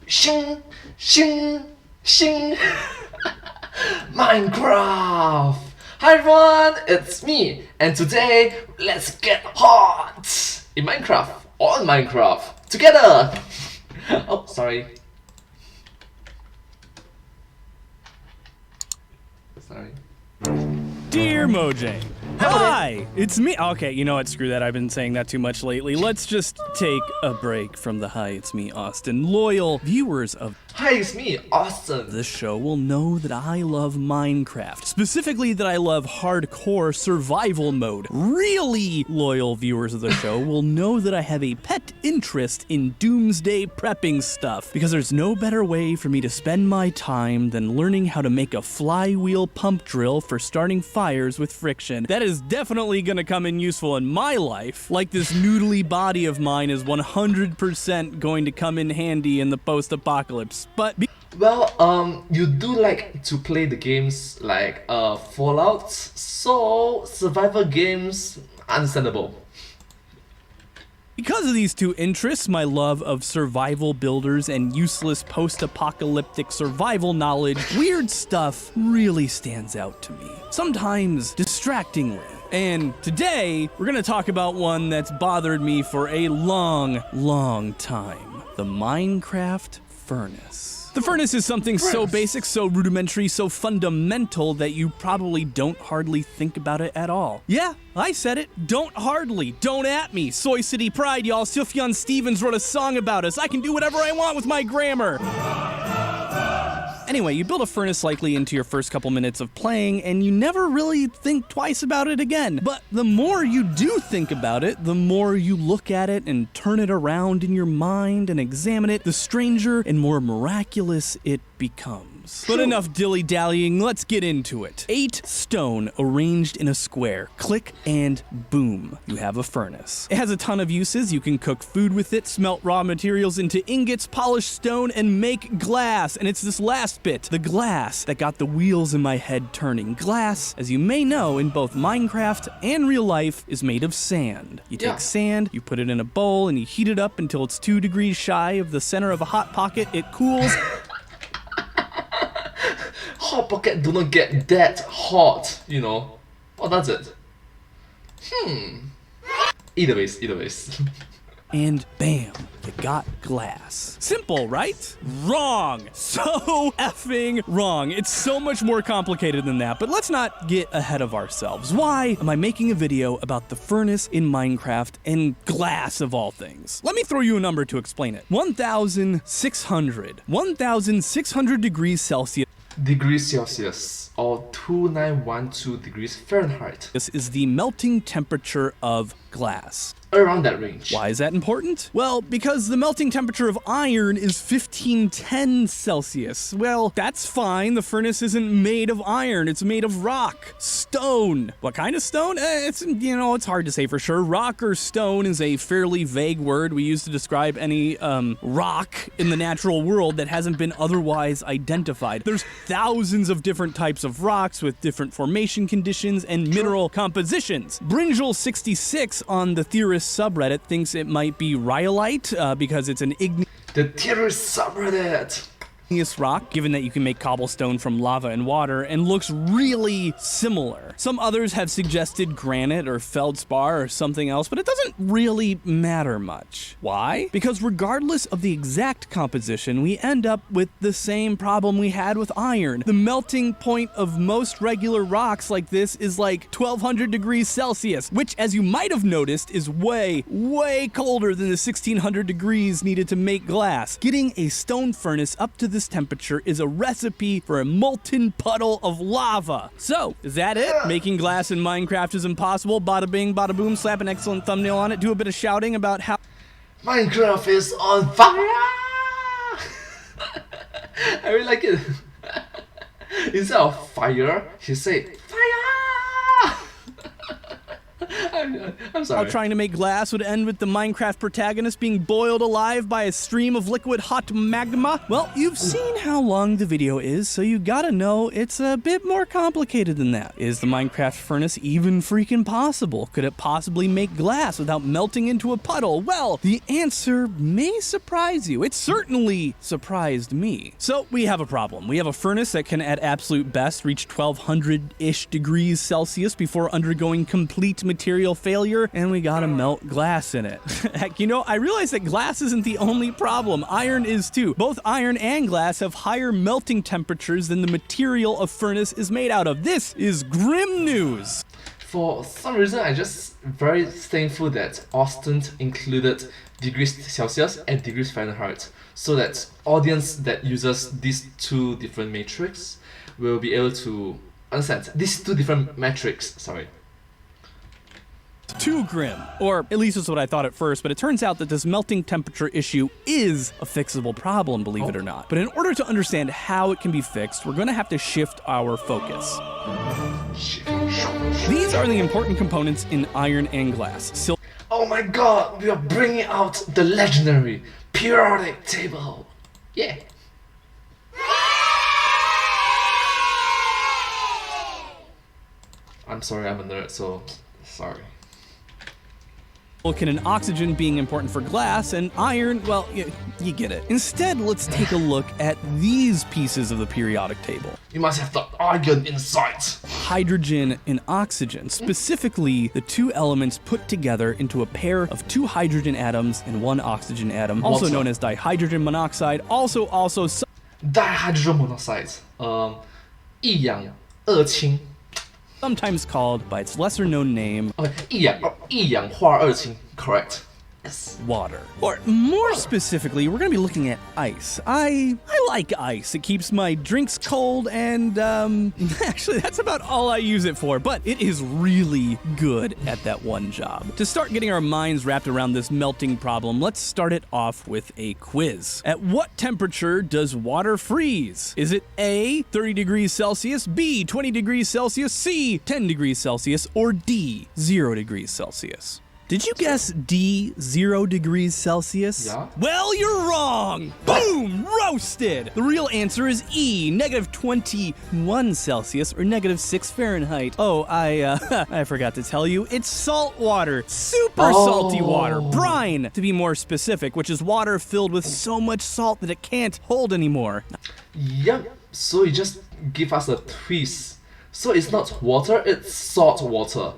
Shing, shing, shing. Minecraft! Hi everyone, it's me, and today let's get hot in Minecraft, on Minecraft, together! Oh, sorry. Sorry. Dear Mojang, hi, it's me. Okay, you know what, screw that, I've been saying that too much lately. Let's just take a break from the hi, it's me, Austin. Loyal viewers of Hi, it's me, Austin. this show will know that I love Minecraft. Specifically that I love hardcore survival mode. Really loyal viewers of the show will know that I have a pet interest in doomsday prepping stuff, because there's no better way for me to spend my time than learning how to make a flywheel pump drill for starting fires with friction. That is definitely gonna come in useful in my life, like this noodly body of mine is 100% going to come in handy in the post-apocalypse. But Well, you do like to play the games like Fallout, so survival games, understandable. because of these two interests, my love of survival builders and useless post-apocalyptic survival knowledge, weird stuff really stands out to me, sometimes distractingly. And today, we're gonna talk about one that's bothered me for a long time. The Minecraft furnace. The furnace is something so basic, so rudimentary, so fundamental that you probably don't hardly think about it at all. Yeah, I said it. Don't hardly. Don't at me. Soy City Pride, y'all. Sufjan Stevens wrote a song about us. I can do whatever I want with my grammar. Anyway, you build a furnace likely into your first couple minutes of playing, and you never really think twice about it again. But the more you do think about it, the more you look at it and turn it around in your mind and examine it, the stranger and more miraculous it becomes. But enough dilly-dallying, let's get into it. 8 stone arranged in a square. Click and boom, you have a furnace. It has a ton of uses. You can cook food with it, smelt raw materials into ingots, polish stone, and make glass. And it's this last bit, the glass, that got the wheels in my head turning. Glass, as you may know, in both Minecraft and real life, is made of sand. You take sand, you put it in a bowl, and you heat it up until it's 2 degrees shy of the center of a hot pocket. It cools. Hot pocket do not get that hot, you know. Or does it? Either ways. And bam, you got glass. Simple, right? Wrong. So effing wrong. It's so much more complicated than that, but let's not get ahead of ourselves. Why am I making a video about the furnace in Minecraft and glass of all things? Let me throw you a number to explain it. 1,600. 1,600 degrees Celsius. Degrees Celsius, or 2912 degrees Fahrenheit. This is the melting temperature of glass. Around that range. Why is that important? Well, because the melting temperature of iron is 1510 Celsius. Well, that's fine. The furnace isn't made of iron. It's made of rock. Stone. What kind of stone? It's hard to say for sure. Rock or stone is a fairly vague word we use to describe any rock in the natural world that hasn't been otherwise identified. There's thousands of different types of rocks with different formation conditions and mineral compositions. Brinjal66 on the Theorist subreddit thinks it might be rhyolite because it's an igneous The Theorist subreddit. rock, given that you can make cobblestone from lava and water, and looks really similar. Some others have suggested granite or feldspar or something else, but it doesn't really matter much. Why? Because regardless of the exact composition, we end up with the same problem we had with iron. The melting point of most regular rocks like this is like 1,200 degrees Celsius, which, as you might have noticed, is way colder than the 1,600 degrees needed to make glass. Getting a stone furnace up to this temperature is a recipe for a molten puddle of lava. So, is that it? Making glass in Minecraft is impossible. Bada bing, bada boom, slap an excellent thumbnail on it, do a bit of shouting about how Minecraft is on fire! I really like it. Instead of fire, he said fire! I'm sorry. how trying to make glass would end with the Minecraft protagonist being boiled alive by a stream of liquid hot magma? Well, you've seen how long the video is, so you gotta know it's a bit more complicated than that. Is the Minecraft furnace even freaking possible? Could it possibly make glass without melting into a puddle? Well, the answer may surprise you. It certainly surprised me. So we have a problem. We have a furnace that can at absolute best reach 1200-ish degrees Celsius before undergoing complete material failure, and we gotta melt glass in it. Heck, you know, I realize that glass isn't the only problem. Iron is too. Both iron and glass have higher melting temperatures than the material a furnace is made out of. This is grim news. For some reason, I just very thankful that Austin included degrees Celsius and degrees Fahrenheit, so that audience that uses these two different metrics will be able to understand these two different metrics. Sorry. Too grim. Or at least that's what I thought at first, but it turns out that this melting temperature issue is a fixable problem, believe it or not. But in order to understand how it can be fixed, we're going to have to shift our focus. These are the important components in iron and glass. Oh my god, we are bringing out the legendary periodic table. Yeah. I'm sorry, I'm a nerd, so sorry. Silicon and oxygen being important for glass, and iron, well, you get it. Instead, let's take a look at these pieces of the periodic table. You must have the argon inside. Hydrogen and oxygen, specifically the two elements put together into a pair of two hydrogen atoms and one oxygen atom, also known as dihydrogen monoxide, also dihydrogen monoxide, 一氧二氢. sometimes called by its lesser-known name, 一氧化二氢, correct. Yes. Water. Or more specifically, we're going to be looking at ice. I like ice. It keeps my drinks cold, and actually that's about all I use it for, but it is really good at that one job. To start getting our minds wrapped around this melting problem, let's start it off with a quiz. At what temperature does water freeze? Is it A, 30 degrees Celsius, B, 20 degrees Celsius, C, 10 degrees Celsius, or D, 0 degrees Celsius? Did you guess D, 0 degrees Celsius? Yeah. Well, you're wrong! Boom! Roasted! The real answer is E, negative 21 Celsius or negative 6 Fahrenheit. Oh, I forgot to tell you, it's salt water. Super salty water. Brine, to be more specific, which is water filled with so much salt that it can't hold anymore. Yep, so you just give us a twist. So it's not water, it's salt water.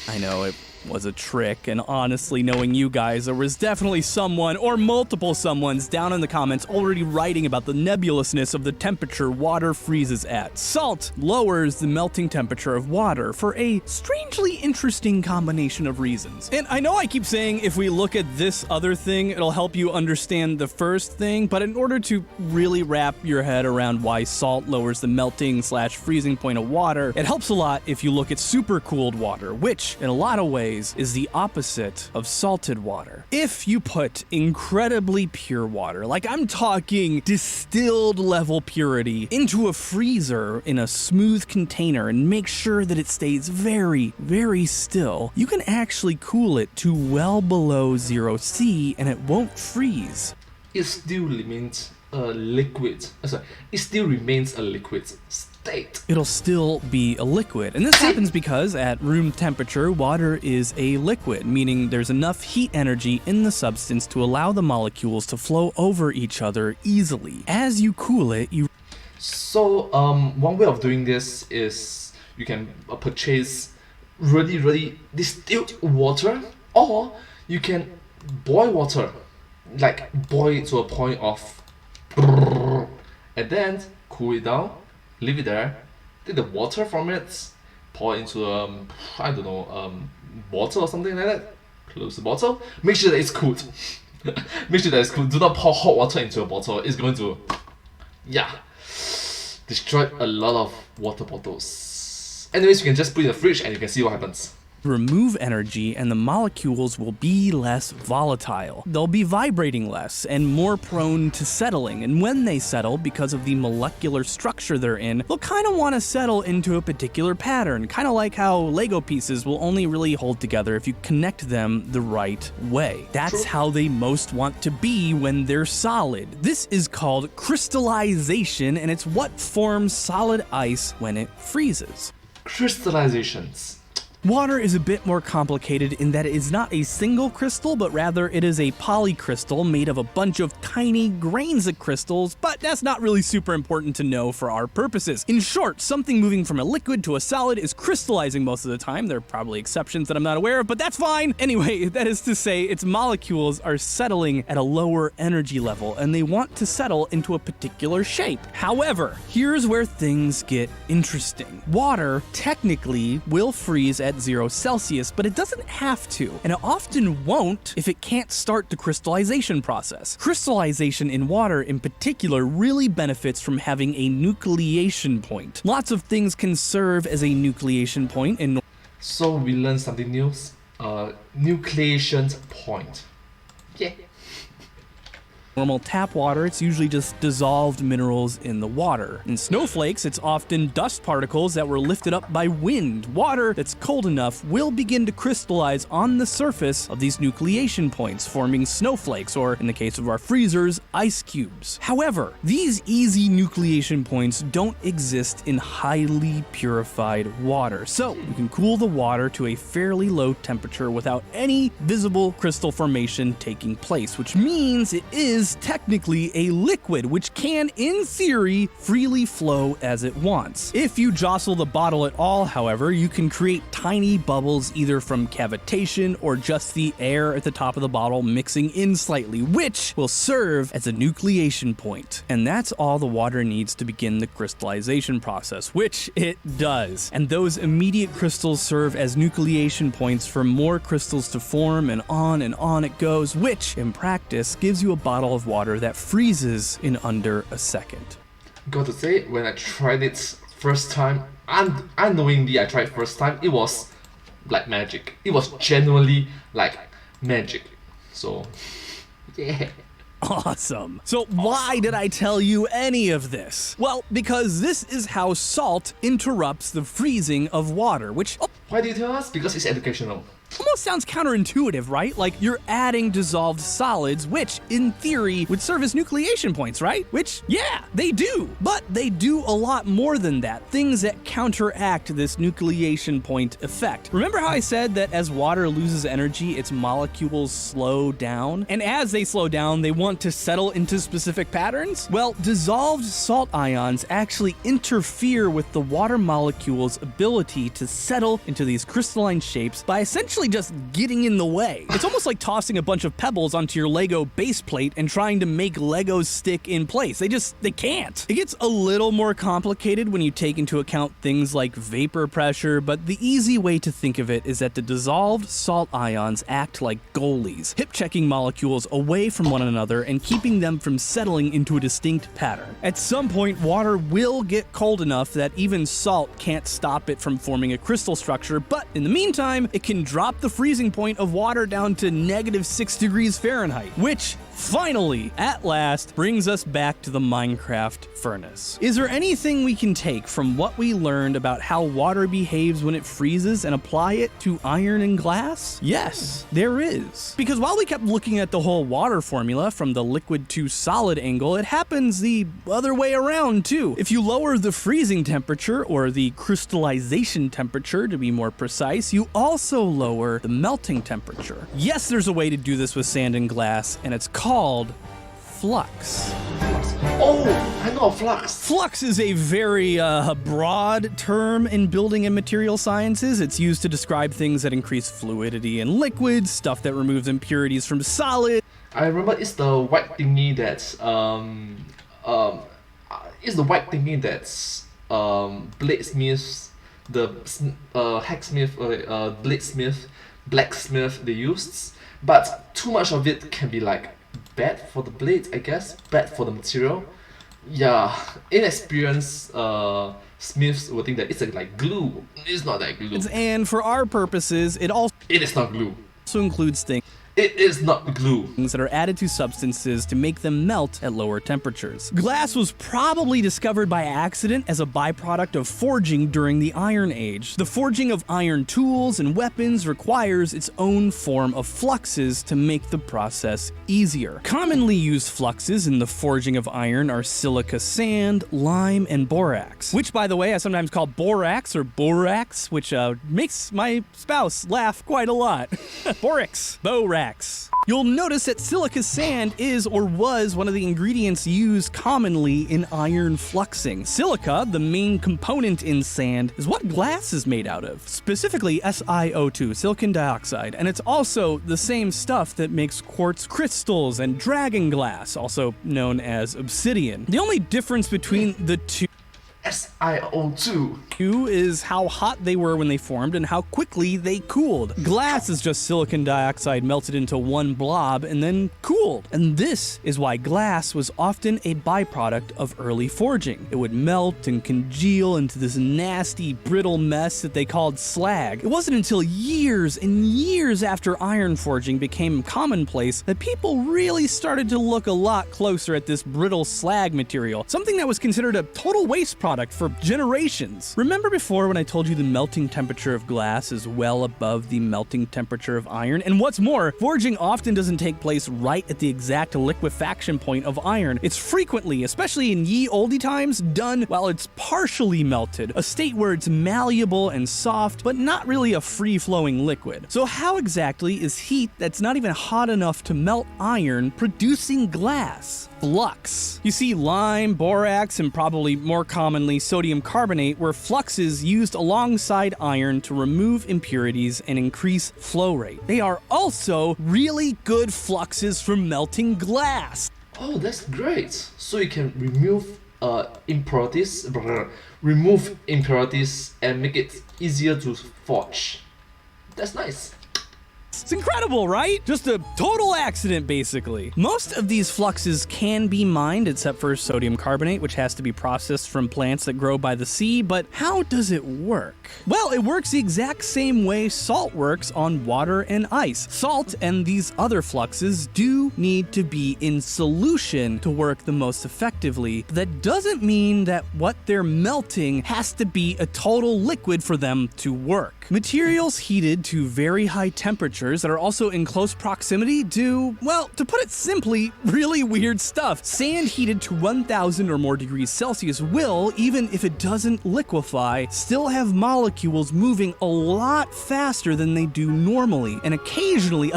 I know it was a trick, and honestly, knowing you guys, there was definitely someone or multiple someones down in the comments already writing about the nebulousness of the temperature water freezes at. Salt lowers the melting temperature of water for a strangely interesting combination of reasons. And I know I keep saying if we look at this other thing, it'll help you understand the first thing, but in order to really wrap your head around why salt lowers the melting / freezing point of water, it helps a lot if you look at supercooled water, which in a lot of ways is the opposite of salted water. If you put incredibly pure water, like I'm talking distilled level purity, into a freezer in a smooth container and make sure that it stays very, very still, you can actually cool it to well below 0 C and it won't freeze. It still remains a liquid. It still remains a liquid state. It'll still be a liquid. And this happens because at room temperature, water is a liquid, meaning there's enough heat energy in the substance to allow the molecules to flow over each other easily. As you cool it, So, one way of doing this is you can purchase really distilled water, or you can boil water, like boil it to a point of, and then cool it down, leave it there, take the water from it, pour it into I don't know, bottle or something like that, close the bottle, make sure that it's cooled. Make sure that it's cooled. Do not pour hot water into a bottle, it's going to, destroy a lot of water bottles. Anyways, you can just put it in the fridge and you can see what happens. remove energy, and the molecules will be less volatile. They'll be vibrating less and more prone to settling, and when they settle, because of the molecular structure they're in, they'll kind of want to settle into a particular pattern, kind of like how Lego pieces will only really hold together if you connect them the right way. That's how they most want to be when they're solid. This is called crystallization, and it's what forms solid ice when it freezes. Crystallizations. Water is a bit more complicated in that it is not a single crystal, but rather it is a polycrystal made of a bunch of tiny grains of crystals, but that's not really super important to know for our purposes. In short, something moving from a liquid to a solid is crystallizing most of the time. There are probably exceptions that I'm not aware of, but that's fine. Anyway, that is to say, its molecules are settling at a lower energy level, and they want to settle into a particular shape. However, here's where things get interesting. Water technically will freeze at 0 Celsius, but it doesn't have to, and it often won't if it can't start the crystallization process. Crystallization in water in particular really benefits from having a nucleation point. Lots of things can serve as a nucleation point, and So we learned something new. Nucleation point. Yeah. normal tap water, it's usually just dissolved minerals in the water. In snowflakes, it's often dust particles that were lifted up by wind. Water that's cold enough will begin to crystallize on the surface of these nucleation points, forming snowflakes, or in the case of our freezers, ice cubes. However, these easy nucleation points don't exist in highly purified water, so you can cool the water to a fairly low temperature without any visible crystal formation taking place, which means it is technically a liquid, which can, in theory, freely flow as it wants. If you jostle the bottle at all, however, you can create tiny bubbles either from cavitation or just the air at the top of the bottle mixing in slightly, which will serve as a nucleation point. And that's all the water needs to begin the crystallization process, which it does. And those immediate crystals serve as nucleation points for more crystals to form, and on it goes, which, in practice, gives you a bottle of water that freezes in under a second. Got to say, when I tried it first time, and unknowingly I tried first time, it was like magic. It was genuinely like magic. So, yeah. Awesome. So why did I tell you any of this? Well, because this is how salt interrupts the freezing of water, which Why do you tell us? Because it's educational. almost sounds counterintuitive, right? Like you're adding dissolved solids, which in theory would serve as nucleation points, right? Which, yeah, they do. But they do a lot more than that. Things that counteract this nucleation point effect. Remember how I said that as water loses energy, its molecules slow down? And as they slow down, they want to settle into specific patterns? Well, dissolved salt ions actually interfere with the water molecule's ability to settle into these crystalline shapes by essentially just getting in the way. It's almost like tossing a bunch of pebbles onto your Lego base plate and trying to make Legos stick in place. They can't. It gets a little more complicated when you take into account things like vapor pressure, but the easy way to think of it is that the dissolved salt ions act like goalies, hip-checking molecules away from one another and keeping them from settling into a distinct pattern. At some point, water will get cold enough that even salt can't stop it from forming a crystal structure, but in the meantime, it can drop the freezing point of water down to -6 degrees Fahrenheit, which finally, at last, brings us back to the Minecraft furnace. Is there anything we can take from what we learned about how water behaves when it freezes and apply it to iron and glass? Yes, there is. Because while we kept looking at the whole water formula from the liquid to solid angle, it happens the other way around too. If you lower the freezing temperature, or the crystallization temperature to be more precise, you also lower the melting temperature. Yes, there's a way to do this with sand and glass, and it's called flux. Oh, I know flux. Flux is a very broad term in building and material sciences. It's used to describe things that increase fluidity in liquids, stuff that removes impurities from solid. I remember it's the white thingy that's bladesmiths, the hacksmith, bladesmith, blacksmith they used, but too much of it can be like bad for the blade, I guess, bad for the material. Yeah, inexperienced Smiths will think that it's like glue. It's not like glue. And for our purposes, it also It is not glue. includes things It is not glue. that are added to substances to make them melt at lower temperatures. Glass was probably discovered by accident as a byproduct of forging during the Iron Age. The forging of iron tools and weapons requires its own form of fluxes to make the process easier. Commonly used fluxes in the forging of iron are silica sand, lime, and borax, which, by the way, I sometimes call borax or borax, which makes my spouse laugh quite a lot. Borax. You'll notice that silica sand is or was one of the ingredients used commonly in iron fluxing. Silica, the main component in sand, is what glass is made out of, specifically SiO2, silicon dioxide, and it's also the same stuff that makes quartz crystals and dragon glass, also known as obsidian. The only difference between the two SiO2. is how hot they were when they formed and how quickly they cooled. Glass is just silicon dioxide melted into one blob and then cooled. And this is why glass was often a byproduct of early forging. It would melt and congeal into this nasty, brittle mess that they called slag. It wasn't until years and years after iron forging became commonplace that people really started to look a lot closer at this brittle slag material, something that was considered a total waste product for generations. Remember before when I told you the melting temperature of glass is well above the melting temperature of iron? And what's more, forging often doesn't take place right at the exact liquefaction point of iron. It's frequently, especially in ye olde times, done while it's partially melted, a state where it's malleable and soft, but not really a free-flowing liquid. So how exactly is heat that's not even hot enough to melt iron producing glass? Flux. You see, lime, borax, and probably more commonly sodium carbonate were fluxes used alongside iron to remove impurities and increase flow rate. They are also really good fluxes for melting glass. Oh, that's great. So you can remove impurities and make it easier to forge. That's nice. It's incredible, right? Just a total accident, basically. Most of these fluxes can be mined, except for sodium carbonate, which has to be processed from plants that grow by the sea, but how does it work? Well, it works the exact same way salt works on water and ice. Salt and these other fluxes do need to be in solution to work the most effectively, but that doesn't mean that what they're melting has to be a total liquid for them to work. Materials heated to very high temperatures that are also in close proximity do, well, to put it simply, really weird stuff. Sand heated to 1,000 or more degrees Celsius will, even if it doesn't liquefy, still have molecules moving a lot faster than they do normally. And occasionally,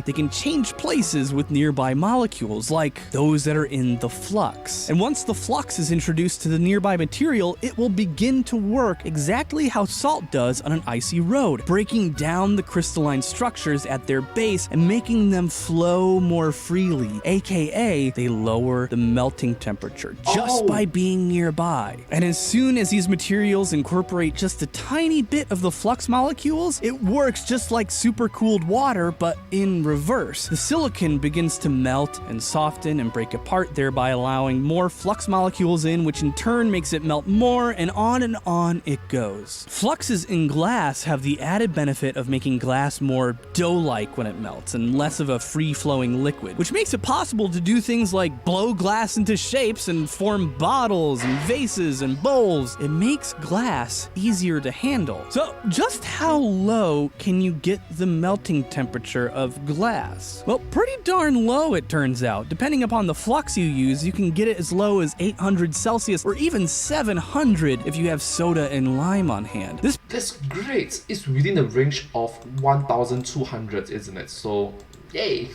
they can change places with nearby molecules, like those that are in the flux. And once the flux is introduced to the nearby material, it will begin to work exactly how salt does on an icy road, breaking down the crystalline structures at their base and making them flow more freely, aka they lower the melting temperature just by being nearby. And as soon as these materials incorporate just a tiny bit of the flux molecules, it works just like supercooled water, but in reverse. The silicon begins to melt and soften and break apart, thereby allowing more flux molecules in, which in turn makes it melt more, and on it goes. Fluxes in glass have the added benefit of making glass more dough-like when it melts and less of a free-flowing liquid, which makes it possible to do things like blow glass into shapes and form bottles and vases and bowls. It makes glass easier to handle. So just how low can you get the melting temperature of glass? Well, pretty darn low, it turns out. Depending upon the flux you use, you can get it as low as 800 Celsius or even 700 if you have soda and lime on hand. That's great. It's within the range of 1,200, isn't it? So, yay.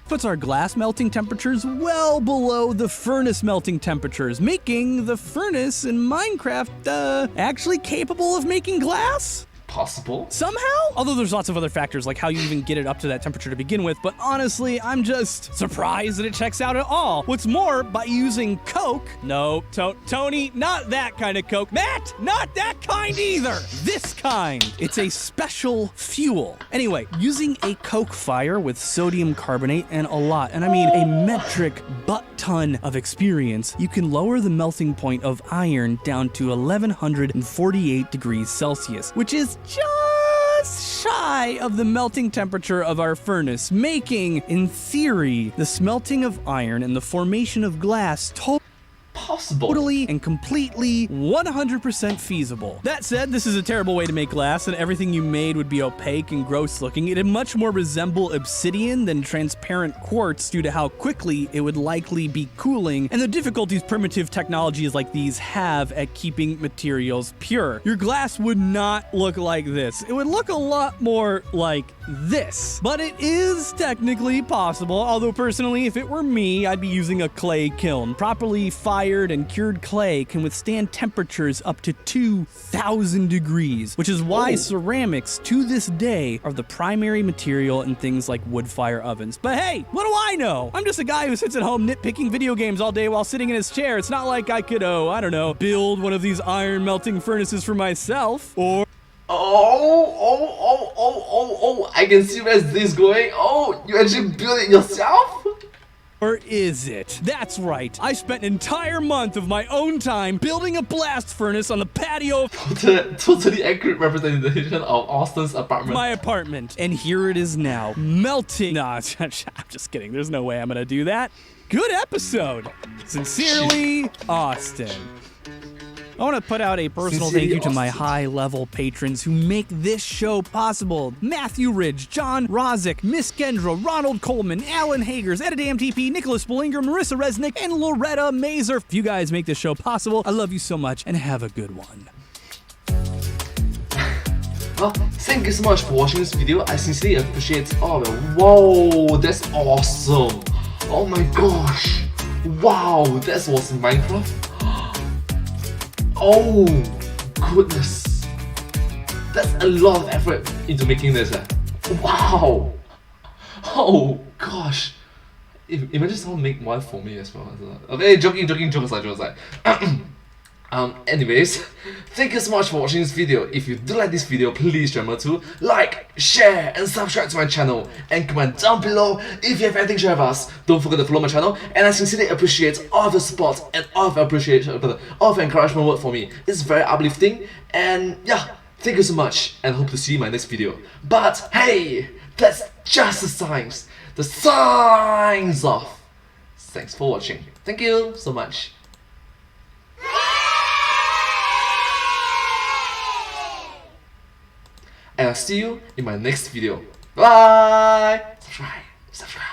Puts our glass melting temperatures well below the furnace melting temperatures, making the furnace in Minecraft actually capable of making glass? Possible? Somehow? Although there's lots of other factors like how you even get it up to that temperature to begin with, but honestly, I'm just surprised that it checks out at all. What's more, by using Coke, no, Tony, not that kind of Coke. Matt, not that kind either. This kind. It's a special fuel. Anyway, using a Coke fire with sodium carbonate and I mean a metric butt-ton of experience, you can lower the melting point of iron down to 1148 degrees Celsius, which is just shy of the melting temperature of our furnace, making, in theory, the smelting of iron and the formation of glass totally and completely 100% feasible. That said, this is a terrible way to make glass, and everything you made would be opaque and gross looking. It'd much more resemble obsidian than transparent quartz due to how quickly it would likely be cooling and the difficulties primitive technologies like these have at keeping materials pure. Your glass would not look like this. It would look a lot more like this. But it is technically possible, although personally, if it were me, I'd be using a clay kiln. Properly fired and cured clay can withstand temperatures up to 2,000 degrees, which is why ceramics to this day are the primary material in things like wood fire ovens. But hey, what do I know? I'm just a guy who sits at home nitpicking video games all day while sitting in his chair. It's not like I could, I don't know, build one of these iron melting furnaces for myself, or I can see where's this going. Oh, you actually built it yourself? or is it? That's right. I spent an entire month of my own time building a blast furnace on the patio of Totally accurate representation of Austin's apartment. my apartment. And here it is now, melting. Nah, I'm just kidding. There's no way I'm gonna do that. Good episode. Sincerely, Austin. I want to put out a personal thank you to my high-level patrons who make this show possible. Matthew Ridge, John Rozick, Miss Gendra, Ronald Coleman, Alan Hagers, EditAMTP, Nicholas Bullinger, Marissa Resnick, and Loretta Mazer. If you guys make this show possible, I love you so much, and have a good one. Well, thank you so much for watching this video. I sincerely appreciate all of it. Whoa, that's awesome. Oh my gosh. Wow, that was in Minecraft. Oh goodness, that's a lot of effort into making this. Wow. Oh gosh. Imagine someone make one for me as well. Okay, joking aside. Anyways, thank you so much for watching this video. If you do like this video, please remember to like, share, and subscribe to my channel. And comment down below if you have anything to share with us. Don't forget to follow my channel. And I sincerely appreciate all of the support and all of the appreciation, all of the encouragement word for me. It's very uplifting. And yeah, thank you so much. And hope to see you in my next video. But hey, that's just the signs. The signs off. Thanks for watching. Thank you so much. And I'll see you in my next video. Bye! Subscribe.